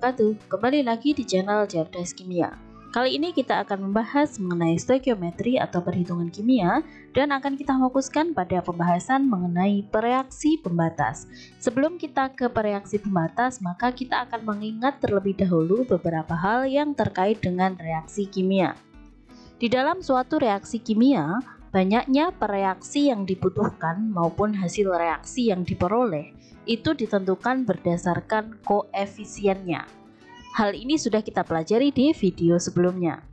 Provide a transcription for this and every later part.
wabarakatuh. Kembali lagi di channel Cerdas Kimia. Kali ini kita akan membahas mengenai stoikiometri atau perhitungan kimia dan akan kita fokuskan pada pembahasan mengenai pereaksi pembatas. Sebelum kita ke pereaksi pembatas, maka kita akan mengingat terlebih dahulu beberapa hal yang terkait dengan reaksi kimia. Di dalam suatu reaksi kimia, banyaknya pereaksi yang dibutuhkan maupun hasil reaksi yang diperoleh itu ditentukan berdasarkan koefisiennya. Hal ini sudah kita pelajari di video sebelumnya.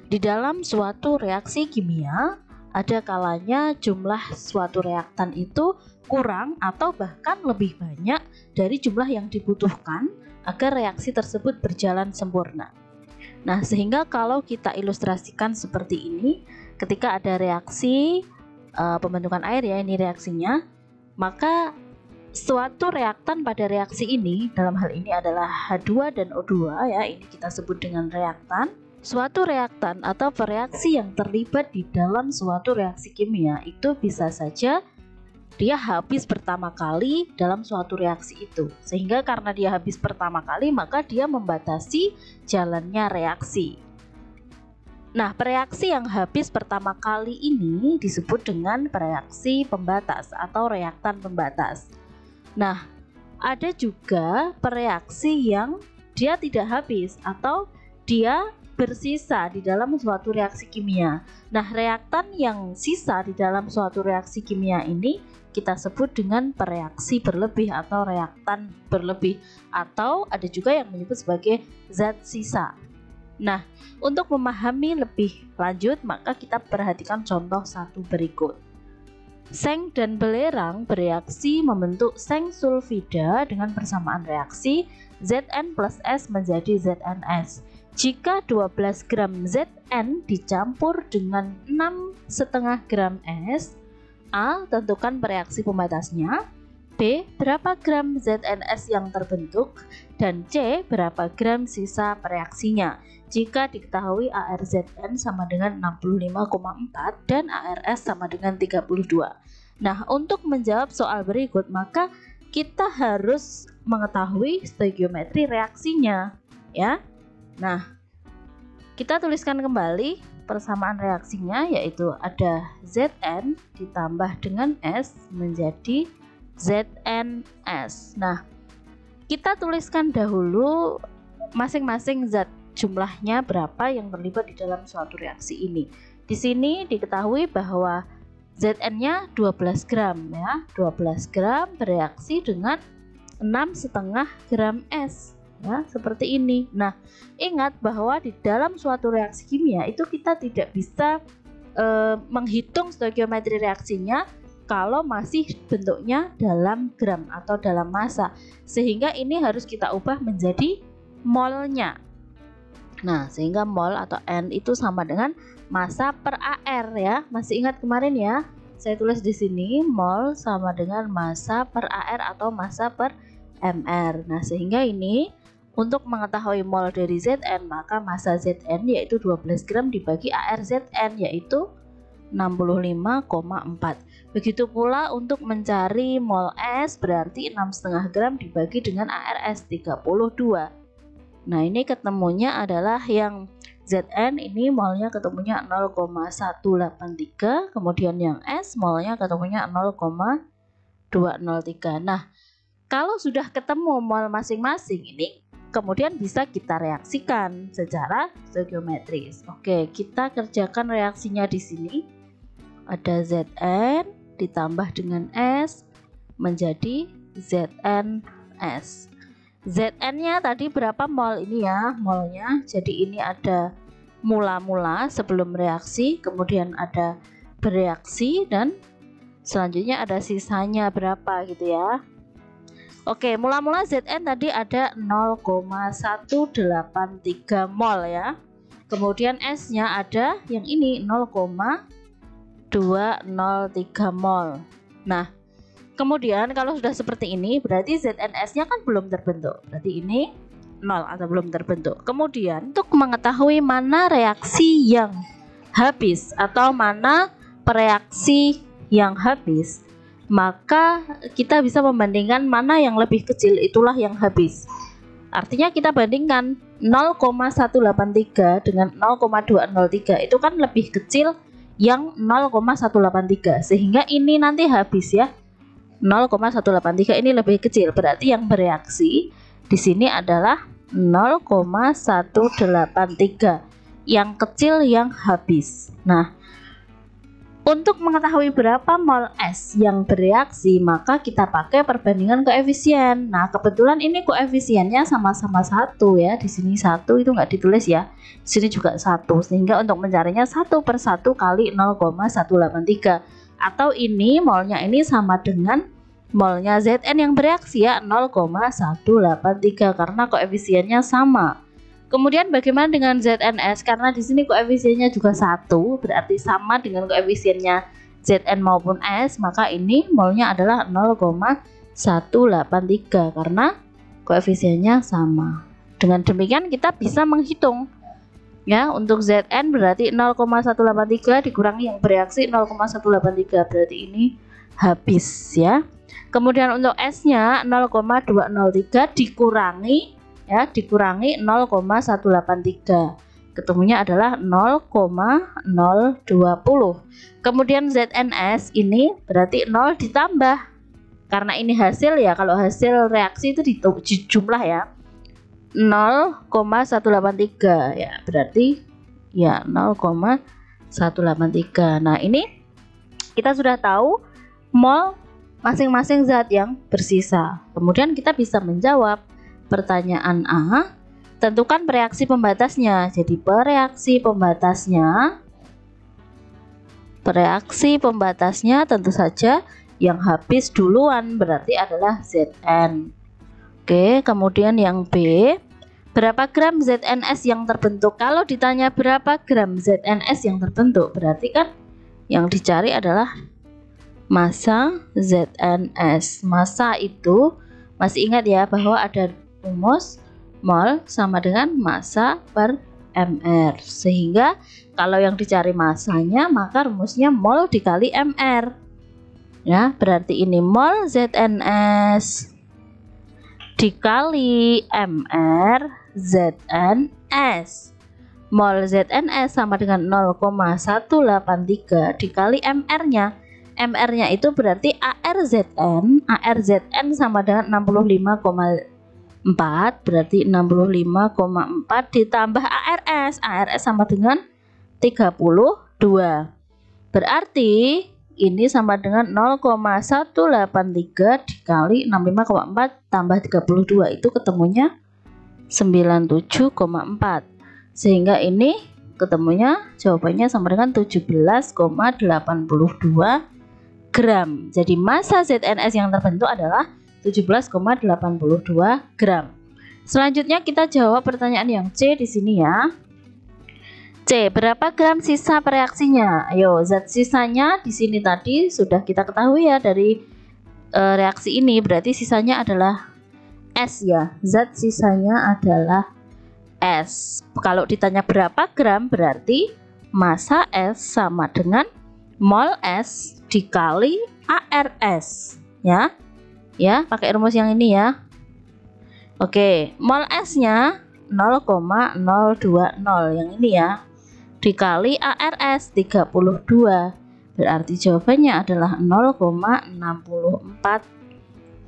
Di dalam suatu reaksi kimia, ada kalanya jumlah suatu reaktan itu kurang atau bahkan lebih banyak dari jumlah yang dibutuhkan agar reaksi tersebut berjalan sempurna. Nah, sehingga kalau kita ilustrasikan seperti ini, ketika ada reaksi pembentukan air ya, ini reaksinya, maka suatu reaktan pada reaksi ini, dalam hal ini adalah H2 dan O2 ya, ini kita sebut dengan reaktan. Suatu reaktan atau reaksi yang terlibat di dalam suatu reaksi kimia itu bisa saja dia habis pertama kali dalam suatu reaksi itu, sehingga karena dia habis pertama kali maka dia membatasi jalannya reaksi. Nah, reaksi yang habis pertama kali ini disebut dengan reaksi pembatas atau reaktan pembatas. Nah, ada juga reaksi yang dia tidak habis atau dia bersisa di dalam suatu reaksi kimia. Nah, reaktan yang sisa di dalam suatu reaksi kimia ini kita sebut dengan reaksi berlebih atau reaktan berlebih, atau ada juga yang menyebut sebagai zat sisa. Nah, untuk memahami lebih lanjut maka kita perhatikan contoh satu berikut. Seng dan belerang bereaksi membentuk seng sulfida dengan persamaan reaksi Zn plus S menjadi ZnS. Jika 12 gram Zn dicampur dengan 6,5 gram S, A. Tentukan reaksi pembatasnya, B. Berapa gram ZnS yang terbentuk, dan C. Berapa gram sisa reaksinya. Jika diketahui ARZN sama dengan 65,4 dan ARS sama dengan 32. Nah, untuk menjawab soal berikut maka kita harus mengetahui stoikiometri reaksinya ya. Nah, kita tuliskan kembali persamaan reaksinya, yaitu ada Zn ditambah dengan S menjadi ZnS. Nah, kita tuliskan dahulu masing-masing zat jumlahnya berapa yang terlibat di dalam suatu reaksi ini. Di sini diketahui bahwa Zn-nya 12 gram ya, 12 gram bereaksi dengan 6,5 gram S ya, seperti ini. Nah, ingat bahwa di dalam suatu reaksi kimia itu kita tidak bisa menghitung stoikiometri reaksinya kalau masih bentuknya dalam gram atau dalam massa, sehingga ini harus kita ubah menjadi molnya. Nah, sehingga mol atau N itu sama dengan massa per AR ya. Masih ingat kemarin ya? Saya tulis di sini mol sama dengan massa per AR atau massa per MR. Nah, sehingga ini untuk mengetahui mol dari Zn, maka massa Zn yaitu 12 gram dibagi ARZN yaitu 65,4. Begitu pula untuk mencari mol S berarti 6,5 gram dibagi dengan ARS 32. Nah, ini ketemunya adalah yang Zn ini molnya ketemunya 0,183, kemudian yang S molnya ketemunya 0,203. Nah, kalau sudah ketemu mol masing-masing ini kemudian bisa kita reaksikan secara stoikiometris. Oke, kita kerjakan reaksinya di sini. Ada Zn ditambah dengan S menjadi ZnS. Zn-nya tadi berapa mol ini ya, molnya. Jadi ini ada mula-mula sebelum reaksi, kemudian ada bereaksi, dan selanjutnya ada sisanya berapa gitu ya. Oke, mula-mula Zn tadi ada 0,183 mol ya. Kemudian S-nya ada yang ini 0,203 mol. Nah, kemudian kalau sudah seperti ini berarti ZnS-nya kan belum terbentuk. Berarti ini 0 atau belum terbentuk. Kemudian untuk mengetahui mana reaksi yang habis atau mana reaksi yang habis, maka kita bisa membandingkan mana yang lebih kecil, itulah yang habis. Artinya kita bandingkan 0,183 dengan 0,203 itu kan lebih kecil yang 0,183, sehingga ini nanti habis ya. 0,183 ini lebih kecil, berarti yang bereaksi di sini adalah 0,183, yang kecil yang habis. Nah, untuk mengetahui berapa mol S yang bereaksi, maka kita pakai perbandingan koefisien. Nah, kebetulan ini koefisiennya sama-sama 1 ya. Di sini 1 itu nggak ditulis ya. Di sini juga 1, sehingga untuk mencarinya 1 per 1 kali 0,183. Atau ini molnya ini sama dengan molnya Zn yang bereaksi ya, 0,183 karena koefisiennya sama. Kemudian bagaimana dengan ZnS? Karena di sini koefisiennya juga 1, berarti sama dengan koefisiennya Zn maupun S, maka ini molnya adalah 0,183 karena koefisiennya sama. Dengan demikian kita bisa menghitung ya, untuk Zn berarti 0,183 dikurangi yang bereaksi 0,183, berarti ini habis ya. Kemudian untuk S-nya 0,203 dikurangi 0,183, ketemunya adalah 0,020. Kemudian ZnS ini berarti 0 ditambah, karena ini hasil ya, kalau hasil reaksi itu dijumlah ya, 0,183 ya, berarti ya 0,183. Nah, ini kita sudah tahu mol masing-masing zat yang bersisa. Kemudian kita bisa menjawab pertanyaan A, tentukan reaksi pembatasnya. Jadi reaksi pembatasnya tentu saja yang habis duluan berarti adalah Zn. Oke, kemudian yang B, berapa gram ZnS yang terbentuk? Kalau ditanya berapa gram ZnS yang terbentuk, berarti kan yang dicari adalah massa ZnS. Massa itu masih ingat ya bahwa ada rumus mol sama dengan massa per mr, sehingga kalau yang dicari massanya maka rumusnya mol dikali mr ya, berarti ini mol ZnS dikali mr ZnS. Mol ZnS sama dengan 0,183 dikali mr-nya. mr-nya itu berarti ARZN sama dengan 65,4, berarti 65,4 ditambah ARS sama dengan 32, berarti ini sama dengan 0,183 dikali 65,4 tambah 32, itu ketemunya 97,4, sehingga ini ketemunya jawabannya sama dengan 17,82 gram. Jadi massa ZnS yang terbentuk adalah 17,82 gram. Selanjutnya kita jawab pertanyaan yang C di sini ya. C, berapa gram sisa reaksinya? Ayo, zat sisanya di sini tadi sudah kita ketahui ya dari reaksi ini, berarti sisanya adalah S ya. Zat sisanya adalah S. Kalau ditanya berapa gram, berarti massa S sama dengan mol S dikali ARS ya. Ya, pakai rumus yang ini ya. Oke, mol S-nya 0,020 yang ini ya, dikali ARS 32, berarti jawabannya adalah 0,64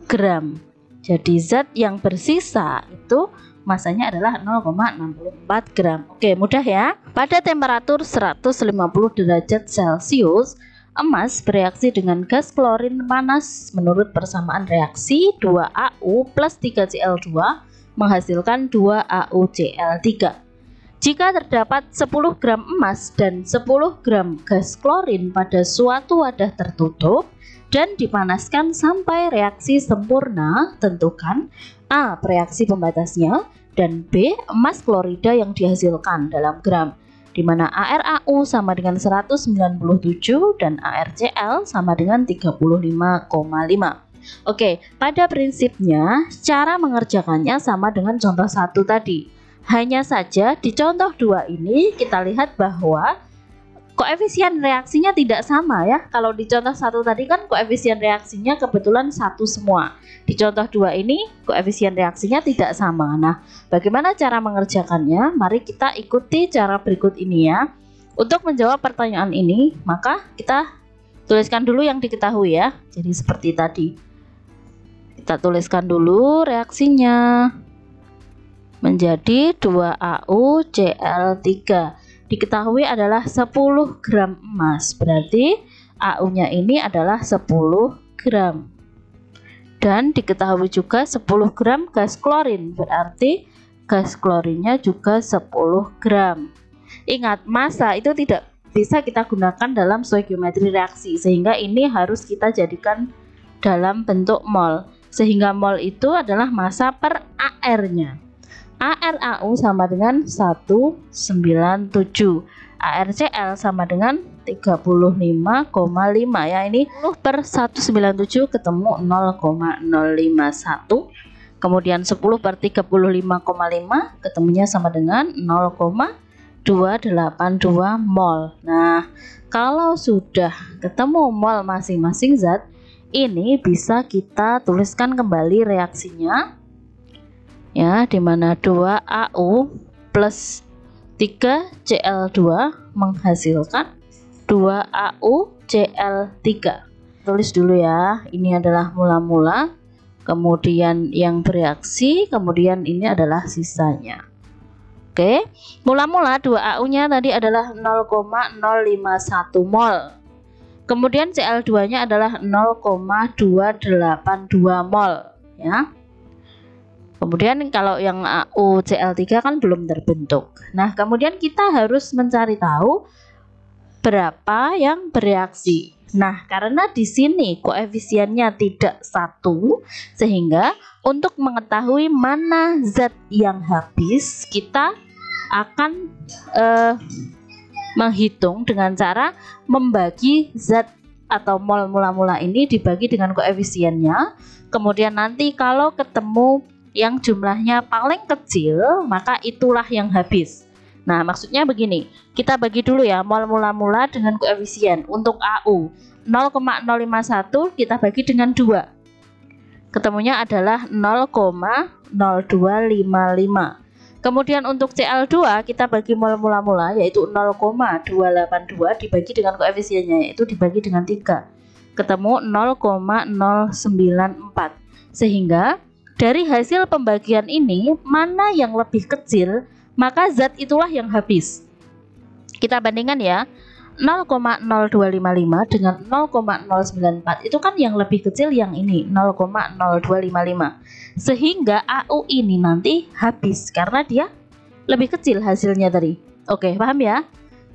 gram. Jadi zat yang bersisa itu masanya adalah 0,64 gram. Oke, mudah ya. Pada temperatur 150 derajat Celcius, emas bereaksi dengan gas klorin panas. Menurut persamaan reaksi, 2AU plus 3Cl2 menghasilkan 2AuCl3. Jika terdapat 10 gram emas dan 10 gram gas klorin pada suatu wadah tertutup dan dipanaskan sampai reaksi sempurna, tentukan A. reaksi pembatasnya, dan B. emas klorida yang dihasilkan dalam gram, di mana ArAu sama dengan 197 dan ArCl sama dengan 35,5. Oke, pada prinsipnya cara mengerjakannya sama dengan contoh 1 tadi. Hanya saja di contoh 2 ini kita lihat bahwa koefisien reaksinya tidak sama ya. Kalau di contoh 1 tadi kan koefisien reaksinya kebetulan 1 semua. Di contoh 2 ini koefisien reaksinya tidak sama. Nah, bagaimana cara mengerjakannya? Mari kita ikuti cara berikut ini ya. Untuk menjawab pertanyaan ini, maka kita tuliskan dulu yang diketahui ya. Jadi seperti tadi. Kita tuliskan dulu reaksinya. Menjadi 2AuCl3. Diketahui adalah 10 gram emas, berarti AU-nya ini adalah 10 gram. Dan diketahui juga 10 gram gas klorin, berarti gas klorinnya juga 10 gram. Ingat, massa itu tidak bisa kita gunakan dalam stoikiometri reaksi, sehingga ini harus kita jadikan dalam bentuk mol. Sehingga mol itu adalah massa per AR-nya. ArAU sama dengan 197, ArCl sama dengan 35,5 ya. Ini 10 per 197 ketemu 0,051. Kemudian 10 per 35,5 ketemunya sama dengan 0,282 mol. Nah, kalau sudah ketemu mol masing-masing zat, ini bisa kita tuliskan kembali reaksinya. Ya, dimana 2AU plus 3Cl2 menghasilkan 2AuCl3. Tulis dulu ya, ini adalah mula-mula, kemudian yang bereaksi, kemudian ini adalah sisanya. Oke, mula-mula 2AU-nya tadi adalah 0,051 mol. Kemudian Cl2-nya adalah 0,282 mol ya. Kemudian kalau yang AuCl3 kan belum terbentuk. Nah, kemudian kita harus mencari tahu berapa yang bereaksi. Nah, karena di sini koefisiennya tidak satu, sehingga untuk mengetahui mana zat yang habis, kita akan menghitung dengan cara membagi zat atau mol mula-mula ini dibagi dengan koefisiennya. Kemudian nanti kalau ketemu yang jumlahnya paling kecil, maka itulah yang habis. Nah, maksudnya begini, kita bagi dulu ya mol mula-mula dengan koefisien. Untuk AU 0,051 kita bagi dengan 2, ketemunya adalah 0,0255. Kemudian untuk Cl2 kita bagi mol mula-mula yaitu 0,282 dibagi dengan koefisiennya, yaitu dibagi dengan 3, ketemu 0,094. Sehingga dari hasil pembagian ini, mana yang lebih kecil, maka zat itulah yang habis. Kita bandingkan ya, 0,0255 dengan 0,094 itu kan yang lebih kecil yang ini, 0,0255. Sehingga AU ini nanti habis karena dia lebih kecil hasilnya tadi. Oke, paham ya?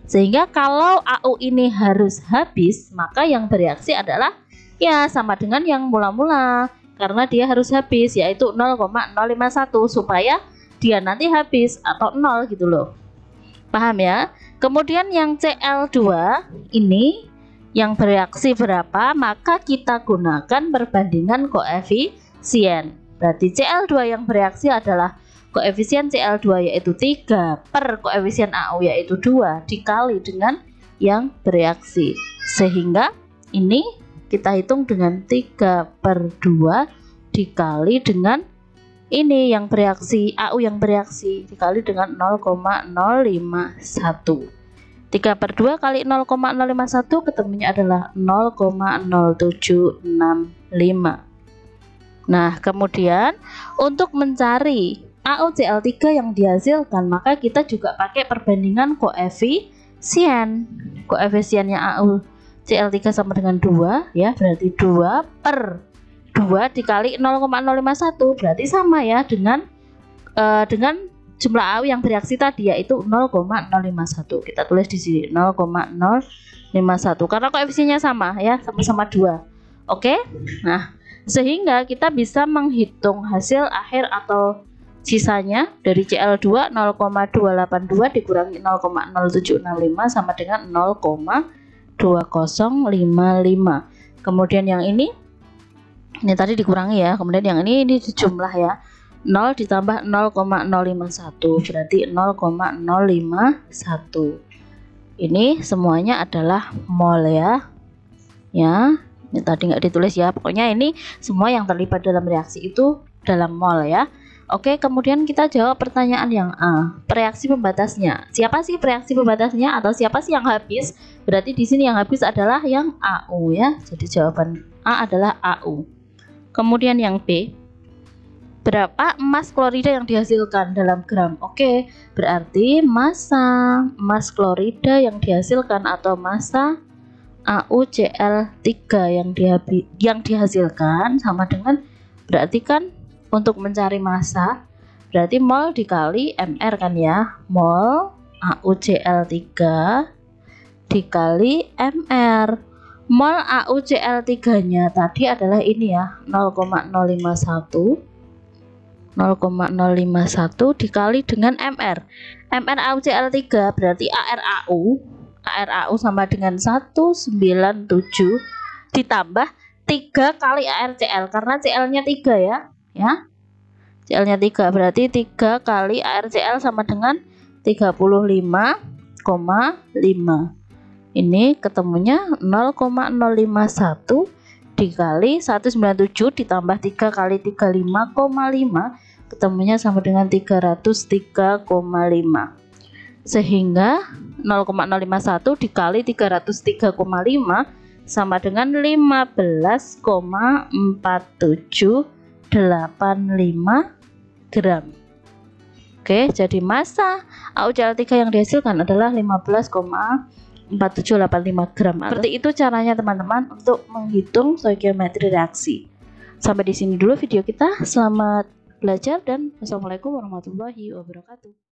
Sehingga kalau AU ini harus habis, maka yang bereaksi adalah ya sama dengan yang mula-mula. Karena dia harus habis, yaitu 0,051 supaya dia nanti habis atau 0 gitu loh. Paham ya? Kemudian yang Cl2 ini yang bereaksi berapa, maka kita gunakan perbandingan koefisien. Berarti Cl2 yang bereaksi adalah koefisien Cl2 yaitu 3 per koefisien AU yaitu 2 dikali dengan yang bereaksi. Sehingga ini kita hitung dengan 3 per 2 dikali dengan ini yang bereaksi, AU yang bereaksi dikali dengan 0,051. 3 per 2 kali 0,051 ketemunya adalah 0,0765. Nah, kemudian untuk mencari AuCl3 yang dihasilkan, maka kita juga pakai perbandingan koefisien. Koefisiennya AuCl3 sama dengan 2 ya, berarti 2 per 2 dikali 0,051 berarti sama ya dengan jumlah AU yang bereaksi tadi yaitu 0,051. Kita tulis di sini 0,051 karena koefisiennya sama ya, sama-sama 2. Oke? Nah, sehingga kita bisa menghitung hasil akhir atau sisanya dari Cl2 0,282 dikurangi 0,0765 sama dengan 0,2055. Kemudian yang ini tadi dikurangi ya, kemudian yang ini dijumlah ya, 0 ditambah 0,051 berarti 0,051. Ini semuanya adalah mol ya. Ya, ini tadi nggak ditulis ya. Pokoknya ini semua yang terlibat dalam reaksi itu dalam mol ya. Oke, kemudian kita jawab pertanyaan yang A. Reaksi pembatasnya. Siapa sih reaksi pembatasnya atau siapa sih yang habis? Berarti di sini yang habis adalah yang AU ya. Jadi jawaban A adalah AU. Kemudian yang B. Berapa emas klorida yang dihasilkan dalam gram? Oke, berarti massa emas klorida yang dihasilkan atau massa AuCl3 yang dihasilkan sama dengan, berarti kan untuk mencari massa berarti mol dikali mr kan ya. Mol AuCl3 dikali mr. Mol AuCl3 nya tadi adalah ini ya, 0,051 dikali dengan mr. Mr AuCl3 berarti ArAu sama dengan 197 ditambah 3 kali ArCl karena Cl nya 3 ya. Cl nya 3 berarti 3 kali ArCl sama dengan 35,5. Ini ketemunya 0,051 dikali 197 ditambah 3 kali 35,5, ketemunya sama dengan 303,5. Sehingga 0,051 dikali 303,5 sama dengan 15,4785 gram. Oke, jadi massa AuCl3 yang dihasilkan adalah 15,4785 gram. Seperti itu caranya teman-teman untuk menghitung stoikiometri reaksi. Sampai di sini dulu video kita. Selamat belajar dan wassalamualaikum warahmatullahi wabarakatuh.